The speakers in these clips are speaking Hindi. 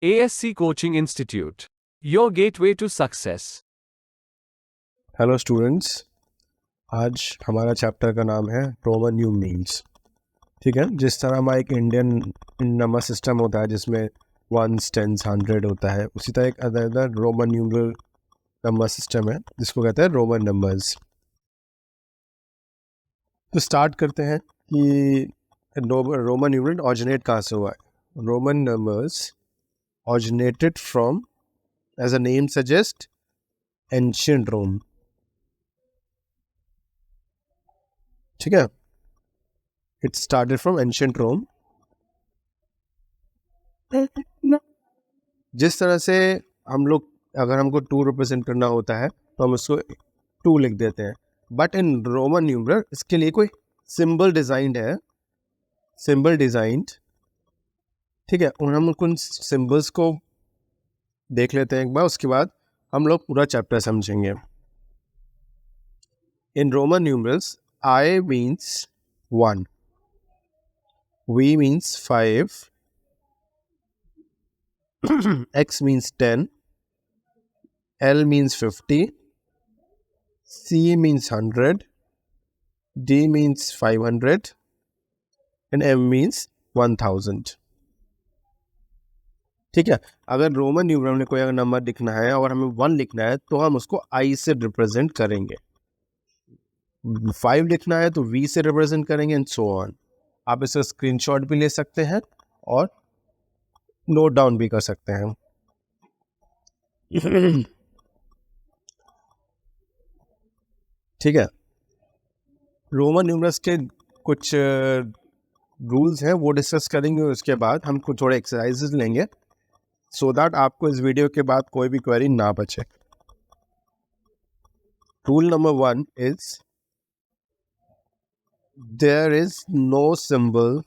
ASC Coaching Institute, your gateway to success. Hello students, आज हमारा चैप्टर का नाम है रोमन न्यूमरल्स। ठीक है, जिस तरह हमारा एक इंडियन नंबर सिस्टम होता है जिसमें 1s, 10s, 100 होता है, उसी तरह एक other Roman numeral number system है जिसको कहते हैं रोमन नंबर्स। तो स्टार्ट करते हैं कि रोमन न्यूमरल ऑरिजिनेट कहाँ से हुआ है। Roman numbers originated from, as the name suggests, ancient Rome. ठीक है, it started from ancient Rome. जिस तरह से हम लोग अगर हमको 2 रिप्रेजेंट करना होता है तो हम उसको 2 लिख देते हैं, बट इन रोमन न्यूमरल इसके लिए कोई सिंबल डिजाइंड है, सिंबल डिजाइंड। ठीक है, और हम उन सिंबल्स को देख लेते हैं एक बार, उसके बाद हम लोग पूरा चैप्टर समझेंगे। In Roman numerals I means 1, V means 5, X means 10, L means 50, C means 100, D means 500 and M means 1000। ठीक है, अगर रोमन न्यूमरल में कोई अगर नंबर लिखना है और हमें 1 लिखना है तो हम उसको I से रिप्रेजेंट करेंगे, 5 लिखना है तो V से रिप्रेजेंट करेंगे एंड सो ऑन। आप इसका स्क्रीनशॉट भी ले सकते हैं और नोट डाउन भी कर सकते हैं। ठीक है, रोमन न्यूमरल्स के कुछ रूल्स हैं वो डिस्कस करेंगे, उसके बाद हम कुछ थोड़े एक्सरसाइजेस लेंगे सो दैट आपको इस वीडियो के बाद कोई भी क्वेरी ना बचे। Rule number 1 is there is no symbol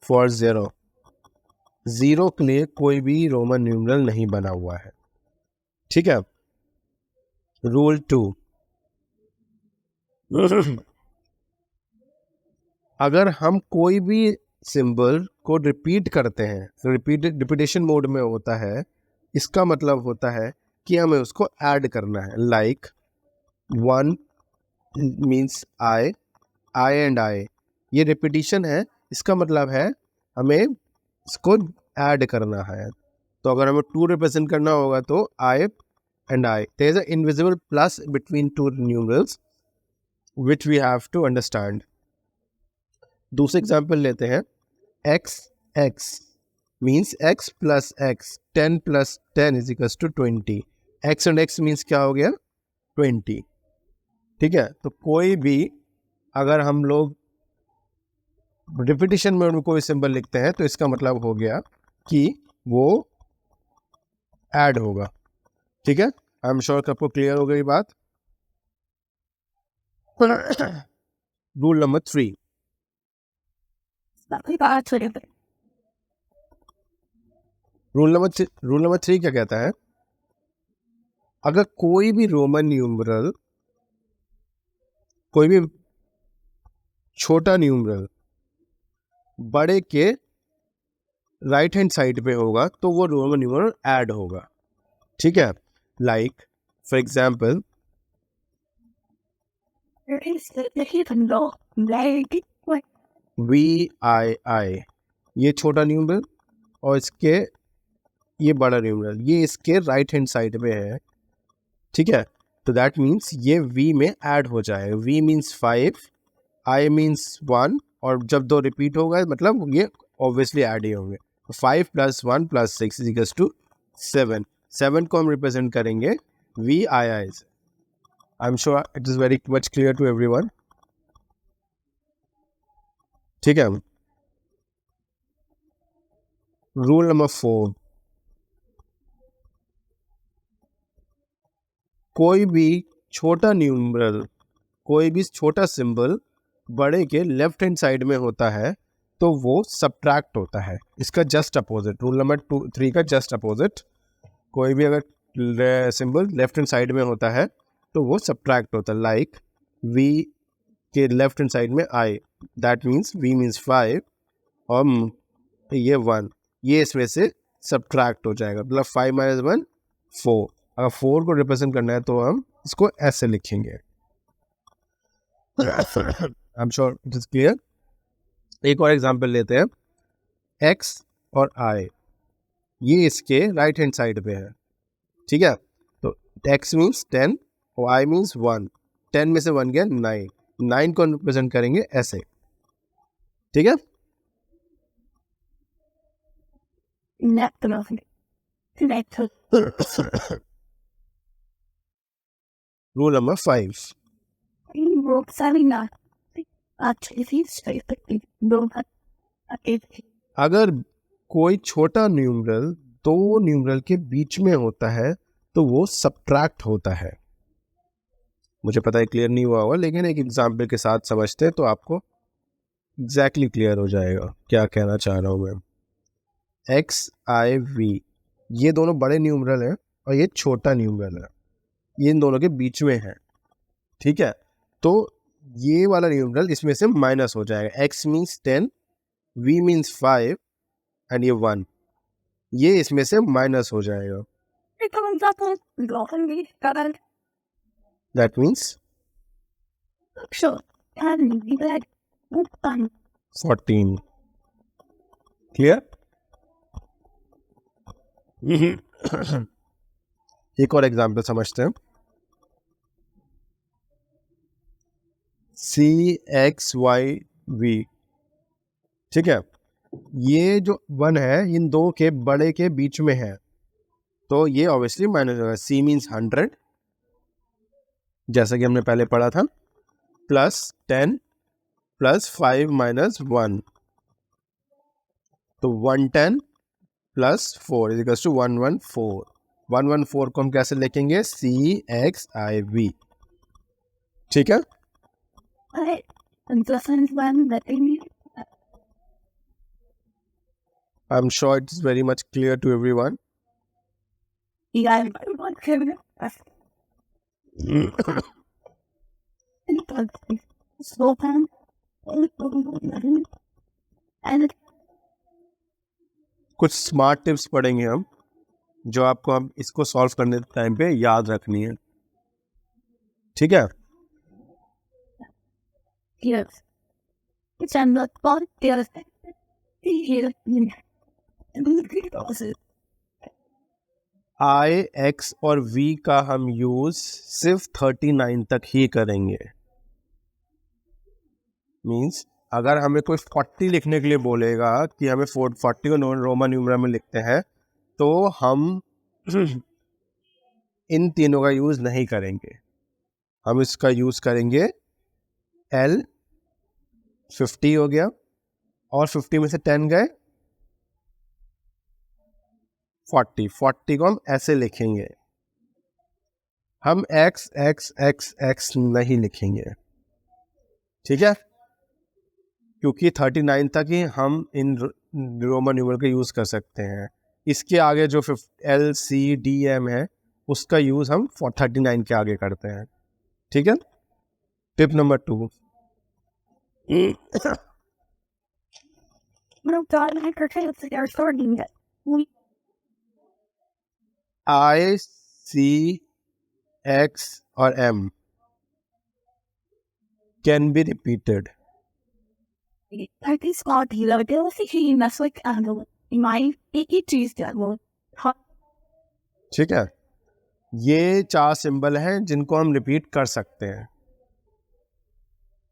for 0। 0 के लिए कोई भी रोमन न्यूमरल नहीं बना हुआ है। ठीक है, रूल 2, अगर हम कोई भी सिंबल को रिपीट करते हैं, रिपीटेशन मोड में होता है, इसका मतलब होता है कि हमें उसको ऐड करना है। Like 1 means I and I, ये रिपीटिशन है, इसका मतलब है हमें इसको ऐड करना है। तो अगर हमें 2 रिप्रेजेंट करना होगा तो I and I, there is a invisible plus between 2 numerals which we have to understand. दूसरे एग्जाम्पल लेते हैं, x means x plus x, 10 plus 10 is equal to 20। x and x means क्या हो गया, 20। ठीक है, तो कोई भी अगर हम लोग रिपीटिशन में कोई सिंबल लिखते हैं तो इसका मतलब हो गया कि वो ऐड होगा। ठीक है, आई एम श्योर आपको क्लियर हो गई बात। रूल नंबर 3, रूल नंबर 3 क्या कहता है, अगर कोई भी रोमन न्यूमरल, कोई भी छोटा न्यूमरल बड़े के राइट हैंड साइड पे होगा तो वो रोमन न्यूमरल ऐड होगा। ठीक है, लाइक फॉर एग्जाम्पल VII, ये छोटा न्यूमरल और इसके ये बड़ा न्यूमरल, ये इसके राइट हैंड साइड में है। ठीक है, तो दैट मीन्स ये V में ऐड हो जाएगा। V मीन्स 5, I मीन्स 1, और जब 2 रिपीट होगा मतलब ये ऑब्वियसली ऐड ही होंगे। 5 plus 1 plus 6 is equals to 7। 7 को हम रिप्रेजेंट करेंगे VII से। I am sure it is very much clear to everyone. ठीक है, रूल नंबर 4, कोई भी छोटा न्यूमरल, कोई भी छोटा सिंबल बड़े के लेफ्ट हैंड साइड में होता है तो वो सब्ट्रैक्ट होता है। इसका जस्ट अपोजिट, रूल नंबर 3 का जस्ट अपोजिट, कोई भी अगर सिंबल लेफ्ट हैंड साइड में होता है तो वो सब्ट्रैक्ट होता है। लाइक के लेफ्ट हैंड साइड में i, that means v means 5 और ये 1, ये इसमें से सब्ट्रैक्ट हो जाएगा, मतलब 5 माइनस 1 4। अगर 4 को रिप्रेजेंट करना है तो हम इसको ऐसे लिखेंगे। आई am sure it is clear. एक और एग्जांपल लेते हैं, x और i, ये इसके राइट हैंड साइड पे है, ठीक है। तो x मीन्स 10 और i मीन्स 1, 10 में से 1 गया 9, 9 को रिप्रेजेंट करेंगे ऐसे, ठीक है। रूल नंबर 5, अगर कोई छोटा न्यूमरल दो न्यूमरल के बीच में होता है तो वो सब्ट्रैक्ट होता है। मुझे पता है क्लियर नहीं हुआ होगा, लेकिन एक एग्जाम्पल के साथ समझते हैं तो आपको एग्जैक्टली क्लियर हो जाएगा क्या कहना चाह रहा हूँ मैं। एक्स आई वी, ये दोनों बड़े न्यूमरल हैं और ये छोटा न्यूमरल है, ये इन दोनों के बीच में है, ठीक है। तो ये वाला न्यूमरल इसमें से माइनस हो जाएगा, x means 10, v means 5 and ये 1, ये इसमें से माइनस हो जाएगा। That means 14। क्लियर? एक और एग्जांपल समझते हैं, CXYV, ठीक है। ये जो 1 है इन दो के बड़े के बीच में है, तो ये ऑब्वियसली माइनस होगा। C मीन्स 100, जैसा कि हमने पहले पढ़ा था, प्लस 10 प्लस 5 माइनस 1, तो 110 प्लस 4 इज इक्वल्स टू 114। 114 को हम कैसे लिखेंगे? CXIV, ठीक है। I'm sure it's very much clear to everyone. कुछ स्मार्ट टिप्स पढ़ेंगे हम, जो आपको हम इसको सॉल्व करने के टाइम पे याद रखनी है, ठीक है। I, X और V का हम यूज सिर्फ 39 तक ही करेंगे। मीन्स अगर हमें कोई 40 लिखने के लिए बोलेगा कि हमें 40 को रोमन न्यूमरल में लिखते हैं, तो हम इन तीनों का यूज नहीं करेंगे। हम इसका यूज करेंगे L, 50 हो गया, और 50 में से 10 गए 40, 40 को हम ऐसे लिखेंगे, हम X X X X नहीं लिखेंगे, ठीक है, क्योंकि 39 तक ही हम इन रोमन न्यूमरल का यूज कर सकते हैं। इसके आगे जो L C D M है उसका यूज हम 39 के आगे करते हैं, ठीक है। Tip number 2, I, C, X और M can be repeated. ठीक है, ये 4 सिंबल हैं जिनको हम रिपीट कर सकते हैं,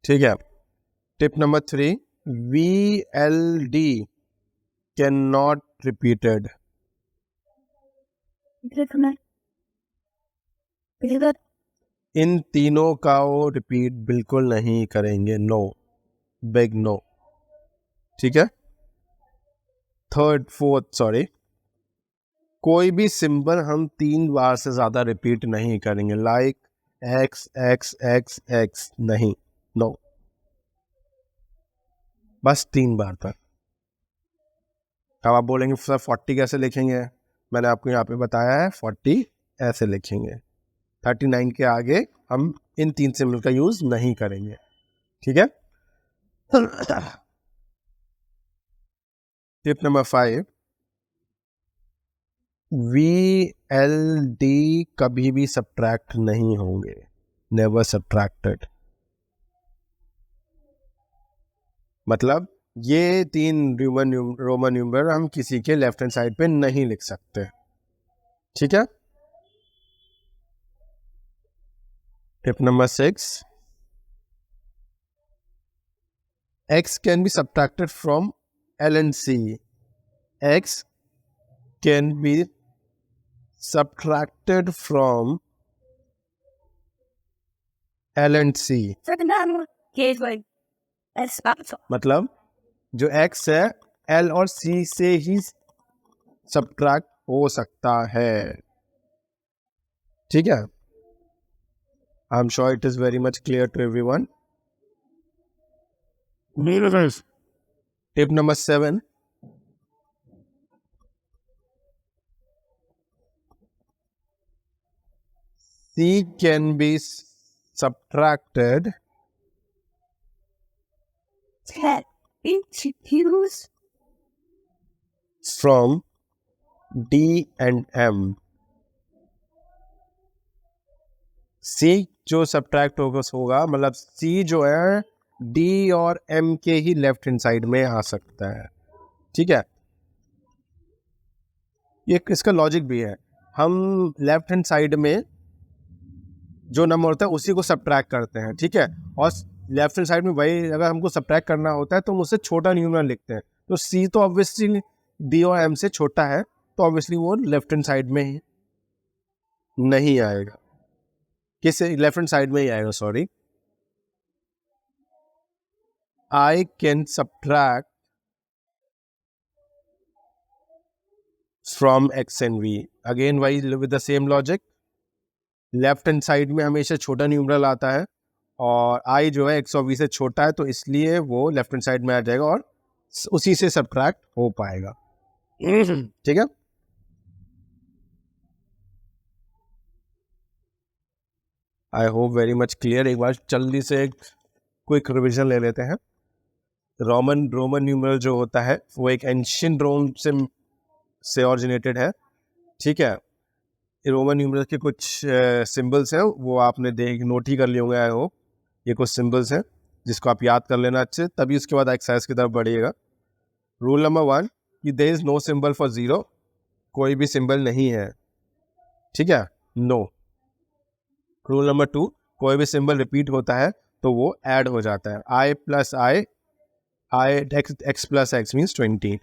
ठीक है। Tip number 3, VLD can not repeated. इन तीनों का वो रिपीट बिल्कुल नहीं करेंगे, नो, बिग नो, ठीक है। कोई भी सिंबल हम 3 बार से ज्यादा रिपीट नहीं करेंगे, like X X X X नहीं, नो, बस 3 बार तक। अब आप बोलेंगे सर 40 कैसे लिखेंगे? मैंने आपको यहाँ पे बताया है, 40 ऐसे लिखेंगे। 39 के आगे हम इन 3 सिंबल का यूज नहीं करेंगे, ठीक है। टिप नंबर 5, VLD कभी भी सब्ट्रैक्ट नहीं होंगे, नेवर सब्ट्रैक्टेड। मतलब ये 3 रोमन न्यूमरल हम किसी के लेफ्ट हैंड साइड पे नहीं लिख सकते, ठीक है। Tip number 6, X can be subtracted from L and C. X can be subtracted from L and C. मतलब जो X है L और C से ही सब्ट्रैक्ट हो सकता है, ठीक है। I am sure it is very much clear to everyone. Tip number 7, C can be subtracted from D and M. C जो सब्ट्रैक्ट होगा मतलब C जो है D और M के ही लेफ्ट हैंड साइड में आ सकता है, ठीक है। ये इसका लॉजिक भी है, हम लेफ्ट हैंड साइड में जो नंबर होता है उसी को सब्ट्रैक्ट करते हैं, ठीक है। और लेफ्ट हैंड साइड में वही अगर हमको सब्ट्रैक्ट करना होता है तो हम उससे छोटा न्यूमरल लिखते हैं। तो C तो ऑब्वियसली D और M से छोटा है, तो ऑब्वियसली वो लेफ्ट हैंड साइड में ही नहीं आएगा, किस लेफ्ट हैंड साइड में ही आएगा, sorry. I can subtract from X and V. Again why with the same logic, left hand side में हमेशा छोटा न्यूमरल आता है और I जो है X और V से छोटा है, तो इसलिए वो लेफ्ट हैंड साइड में आ जाएगा और उसी से सब्ट्रैक्ट हो पाएगा, ठीक है। I hope very much clear. एक बार जल्दी से एक क्विक रिविजन ले लेते हैं। रोमन न्यूमरल जो होता है वो एक एंशिएंट रोम से ऑरिजिनेटेड है, ठीक है। रोमन न्यूमरल के कुछ सिंबल्स हैं, वो आपने नोट ही कर लिए होंगे, आई होप। ये कुछ सिंबल्स हैं जिसको आप याद कर लेना अच्छे, तभी उसके बाद एक्सरसाइज की तरफ बढ़िएगा। रूल नंबर 1 कि there is no symbol for 0, कोई भी सिंबल नहीं है, ठीक है, नो। रूल नंबर 2, कोई भी सिंबल रिपीट होता है तो वो ऐड हो जाता है, I plus I x plus x means 20।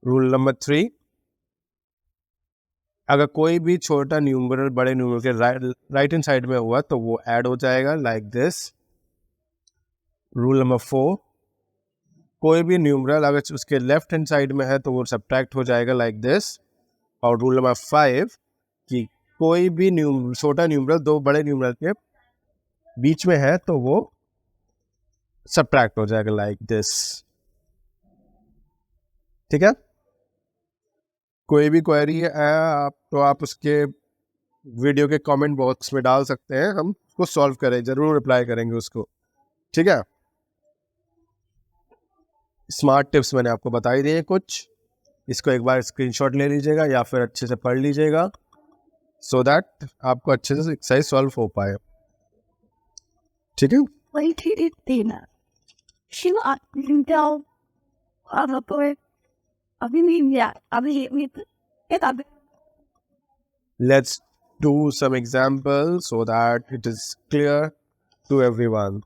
Rule number 3, अगर कोई भी छोटा न्यूमरल बड़े न्यूमरल के राइट हैंड साइड में हुआ तो वो ऐड हो जाएगा लाइक दिस। रूल नंबर 4, कोई भी न्यूमरल अगर उसके लेफ्ट हैंड साइड में है तो वो सब्ट्रैक्ट हो जाएगा लाइक दिस। और रूल नंबर 5 कि कोई भी छोटा न्यूमरल दो बड़े न्यूमरल के बीच में है तो वो सब्ट्रैक्ट हो जाएगा लाइक दिस, ठीक है। कोई भी क्वेरी है आप तो आप उसके वीडियो के कमेंट बॉक्स में डाल सकते हैं, हम उसको सॉल्व करें, जरूर रिप्लाई करेंगे उसको, ठीक है। स्मार्ट टिप्स मैंने आपको बता ही दिए कुछ, इसको एक बार स्क्रीनशॉट ले लीजिएगा या फिर अच्छे से पढ़ लीजिएगा सो दैट आपको अच्छे से एक्सरसाइज सॉल्व हो पाए, ठीक है। Let's do some examples so that it is clear to everyone.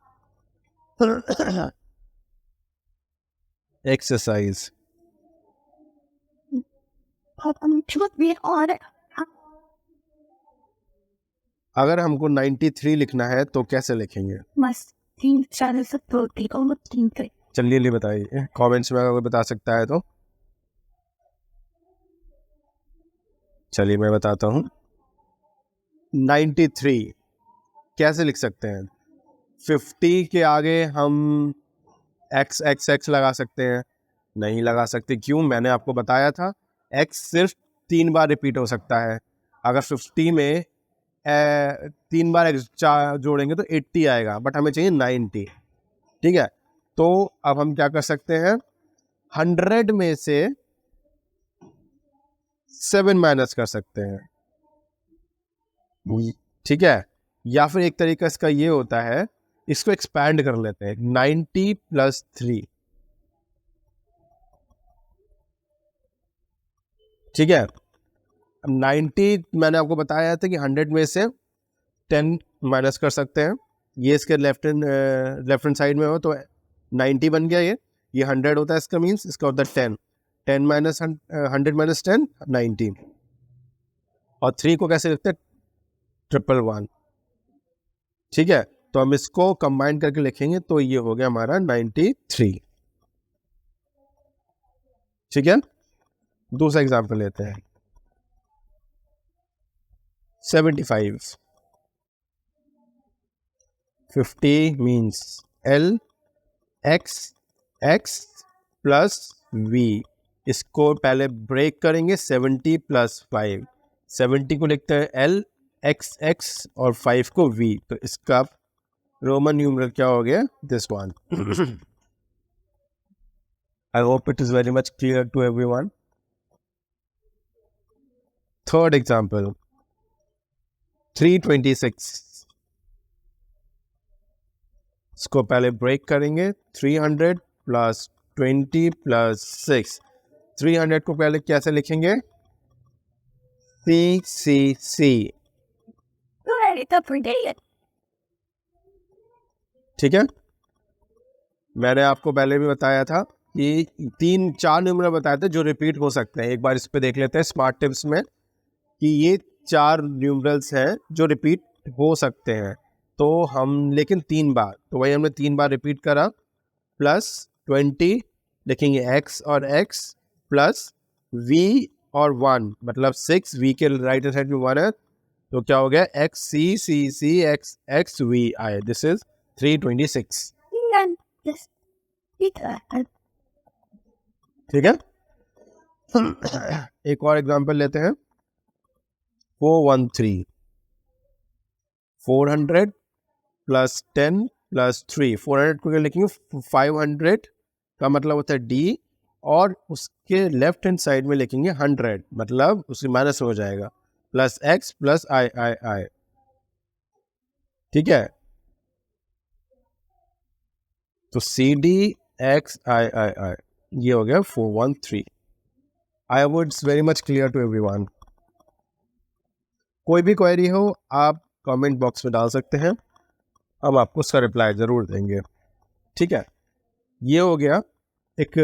Exercise. अगर हमको 93 लिखना है तो कैसे लिखेंगे? चलिए बताइए कमेंट्स में, अगर बता सकता है तो। चलिए मैं बताता हूँ। 93 कैसे लिख सकते हैं? 50 के आगे हम x लगा सकते हैं? नहीं लगा सकते। क्यों? मैंने आपको बताया था x सिर्फ 3 बार रिपीट हो सकता है। अगर 50 में 3 बार जोड़ेंगे तो 80 आएगा, बट हमें चाहिए 90। ठीक है, तो अब हम क्या कर सकते हैं, 100 में से 7 माइनस कर सकते हैं। ठीक है, या फिर एक तरीका इसका ये होता है, इसको एक्सपैंड कर लेते हैं, 90 प्लस 3। ठीक है, अब 90 मैंने आपको बताया था कि 100 में से 10 माइनस कर सकते हैं। ये इसके लेफ्ट हैंड साइड में हो तो 90 बन गया, ये 100 होता है इसका, मीन्स इसका होता है 10। 10 माइनस 100 माइनस 10 90। और 3 को कैसे लिखते हैं, 111। ठीक है, तो हम इसको कंबाइन करके लिखेंगे तो ये हो गया हमारा 93। ठीक है, दूसरा एग्जाम्पल लेते हैं, 75। 50 means L X X plus V। इसको पहले ब्रेक करेंगे, 70 प्लस 5। 70 को लिखते हैं L X X और 5 को V, तो इसका रोमन न्यूमरल क्या हो गया, this one. I hope it is very much clear to everyone. Third example, 326. इसको पहले ब्रेक करेंगे, 300 प्लस 20 प्लस 6। 300 को पहले कैसे लिखेंगे, CCC। ठीक है, मैंने आपको पहले भी बताया था कि 3-4 न्यूमरल बताए थे जो रिपीट हो सकते हैं। एक बार इस पे देख लेते हैं स्मार्ट टिप्स में कि ये 4 न्यूमरल्स हैं जो रिपीट हो सकते हैं, तो हम लेकिन 3 बार, तो वही हमने 3 बार रिपीट करा। प्लस 20 लिखेंगे x और x, प्लस v और 1, मतलब 6, v के राइट हैंड साइड में 1 है, तो क्या हो गया, x c c c x x v i। This is 326। ठीक है, एक और एग्जांपल लेते हैं, 413। 400 प्लस 10 प्लस 3। 400 को क्या लिखेंगे, 500 का मतलब होता है D, और उसके लेफ्ट हैंड साइड में लिखेंगे 100, मतलब उसकी माइनस हो जाएगा, प्लस x प्लस I। ठीक है, तो CD x I, ये हो गया 413। I would very much clear to everyone. कोई भी क्वेरी हो आप कमेंट बॉक्स में डाल सकते हैं, हम आपको उसका रिप्लाई ज़रूर देंगे। ठीक है, ये हो गया एक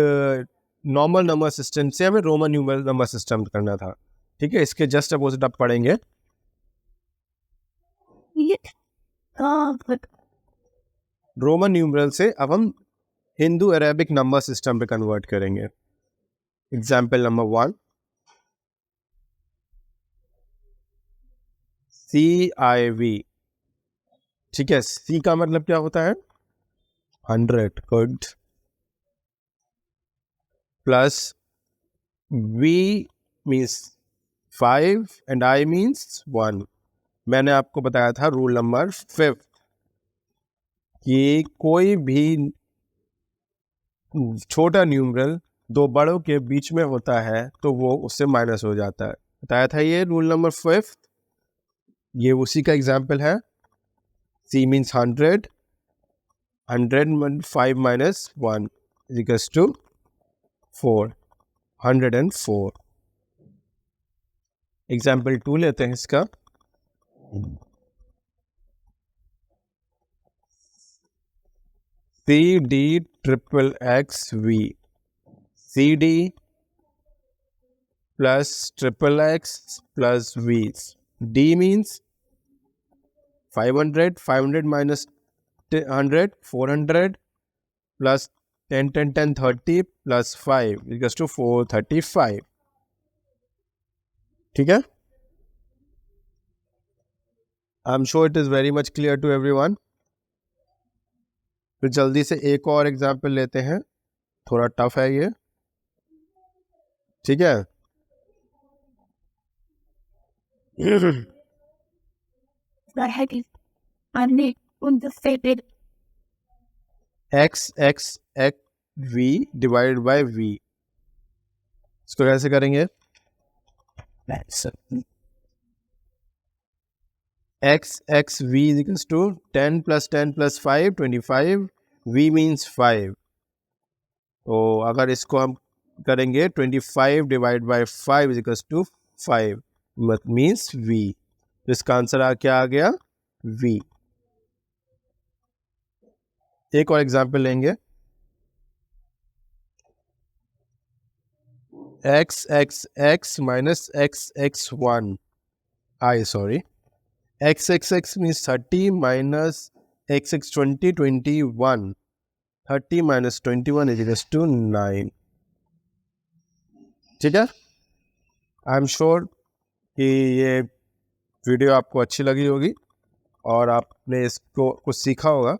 नॉर्मल नंबर सिस्टम से हमें रोमन न्यूमरल नंबर सिस्टम करना था। ठीक है, इसके जस्ट अपोजिट आप पढ़ेंगे, रोमन न्यूमरल से अब हम हिंदू अरेबिक नंबर सिस्टम पे कन्वर्ट करेंगे। Example number 1, CIV। ठीक है, C का मतलब क्या होता है, 100, good, plus V means 5 and I means 1। मैंने आपको बताया था रूल नंबर 5 कि कोई भी छोटा न्यूमरल दो बड़ों के बीच में होता है तो वो उससे माइनस हो जाता है, बताया था ये रूल नंबर 5। ये उसी का एग्जाम्पल है, C means 100, 5 minus 1 equals to 4, 104। Example 2 लेते हैं इसका, CD triple X V। CD plus triple X plus V। D means 500, 500 minus 100, 400 plus 10, 10, 10, 30 plus 5 equals to 435। ठीक है, I am sure it is very much clear to everyone. फिर जल्दी से एक और एग्जाम्पल लेते हैं, थोड़ा टफ है ये। ठीक है, bracket and on the stated X X X V divide by V, इसको कैसे करेंगे? X X V is equals to 10 + 10 + 5 25, V means 5। तो अगर इसको हम करेंगे 25 divide by 5 is equals to 5 means V. तो इसका आंसर क्या आ गया? वी। एक और एग्जाम्पल लेंगे, X X X minus X X one X X X means 30 minus X X 20 21, 30 माइनस 21 इज इक्वल्स टू 9। ठीक है, आई एम श्योर कि ये वीडियो आपको अच्छी लगी होगी और आपने इसको कुछ सीखा होगा।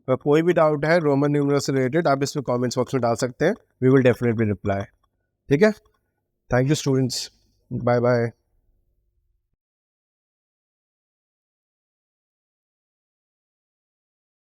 अगर कोई भी डाउट है रोमन न्यूमरल से रिलेटेड, आप इसमें कमेंट्स बॉक्स में डाल सकते हैं, वी विल डेफिनेटली रिप्लाई। ठीक है, thank you students, bye bye.